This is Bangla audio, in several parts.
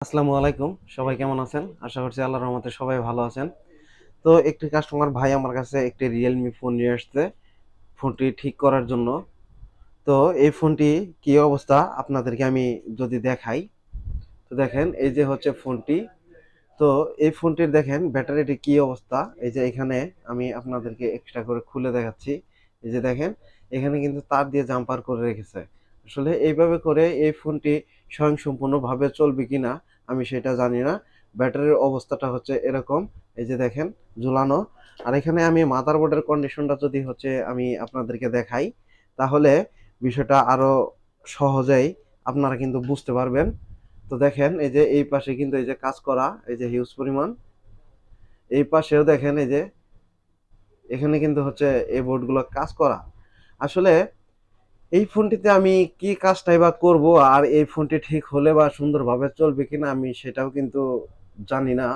আসসালামু আলাইকুম। সবাই কেমন আছেন? আশা করছি আল্লাহর রহমতে সবাই ভালো আছেন। তো একটি কাস্টমার ভাই আমার কাছে একটি Realme ফোন নিয়ে আসছে ফোনটি ঠিক করার জন্য। তো এই ফোনটি কি অবস্থা আপনাদেরকে আমি যদি দেখাই, তো দেখেন এই যে হচ্ছে ফোনটি। তো এই ফোনটির দেখেন ব্যাটারিটি কি অবস্থা। এই যে এখানে আমি আপনাদেরকে এক্সট্রা করে খুলে দেখাচ্ছি। এই যে দেখেন এখানে কিন্তু তার দিয়ে জাম্পার করে রেখেছে। আসলে এইভাবে করে এই ফোনটি স্বয়ংসম্পূর্ণভাবে চলবে কিনা আমি সেটা জানি না। ব্যাটারির অবস্থাটা হচ্ছে এরকম। এই যে দেখেন ঝুলানো। আর এখানে আমি মাদারবোর্ডের কন্ডিশনটা যদি হচ্ছে আমি আপনাদেরকে দেখাই, তাহলে বিষয়টা আরো সহজেই আপনারা কিন্তু বুঝতে পারবেন। তো দেখেন এই যে এই পাশে কিন্তু এই যে কাজ করা, এই যে হিউজ পরিমাণ। এই পাশেও দেখেন এই যে এখানে কিন্তু হচ্ছে এই বোর্ডগুলো কাজ করা। আসলে এই ফোনটিতে আমি কি কাজটাই বা করব, আর এই ফোনটি ঠিক হলে বা সুন্দরভাবে চলবে কিনা আমি সেটাও কিন্তু জানি না।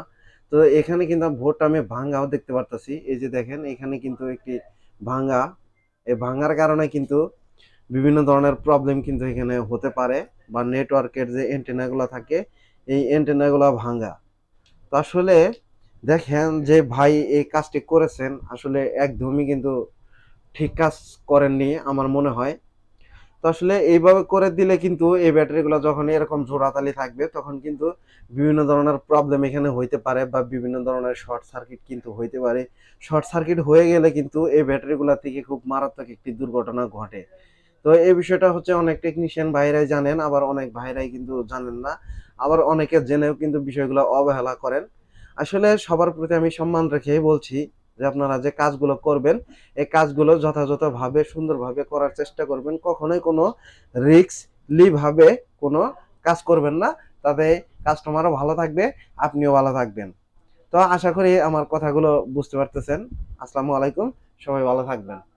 তো এখানে কিন্তু বোর্ডটা আমি ভাঙাও দেখতে পারতাছি। এই যে দেখেন এখানে কিন্তু একটি ভাঙা, এই ভাঙার কারণে কিন্তু বিভিন্ন ধরনের প্রবলেম কিন্তু এখানে হতে পারে, বা নেটওয়ার্কের যে এন্টেনাগুলো থাকে এই এন্টেনাগুলো ভাঙা। তো আসলে দেখেন যে ভাই এই কাজটি করেছেন আসলে একদমই কিন্তু ঠিক কাজ করেননি আমার মনে হয়। তো আসলে এইভাবে করে দিলে কিন্তু এই ব্যাটারিগুলো যখন এরকম জোড়াতালি থাকবে তখন কিন্তু বিভিন্ন ধরনের প্রবলেম এখানে হইতে পারে, বা বিভিন্ন ধরনের শর্ট সার্কিট কিন্তু হইতে পারে। শর্ট সার্কিট হয়ে গেলে কিন্তু এই ব্যাটারিগুলো থেকে খুব মারাত্মক একটি দুর্ঘটনা ঘটে। তো এই বিষয়টা হচ্ছে অনেক টেকনিশিয়ান ভাইরাই জানেন, আবার অনেক ভাইরাই কিন্তু জানেন না। আবার অনেকে জেনেও কিন্তু বিষয়গুলো অবহেলা করেন। আসলে সবার প্রতি আমি সম্মান রেখেই বলছি যে আপনারা যে কাজগুলো করবেন, এই কাজগুলো যথাযথভাবে সুন্দরভাবে করার চেষ্টা করবেন। কখনোই কোনো রিস্কলি ভাবে কোনো কাজ করবেন না। তাতে কাস্টমারও ভালো থাকবে, আপনিও ভালো থাকবেন। তো আশা করি আমার কথাগুলো বুঝতে পারতেছেন। আসসালামু আলাইকুম। সবাই ভালো থাকবেন।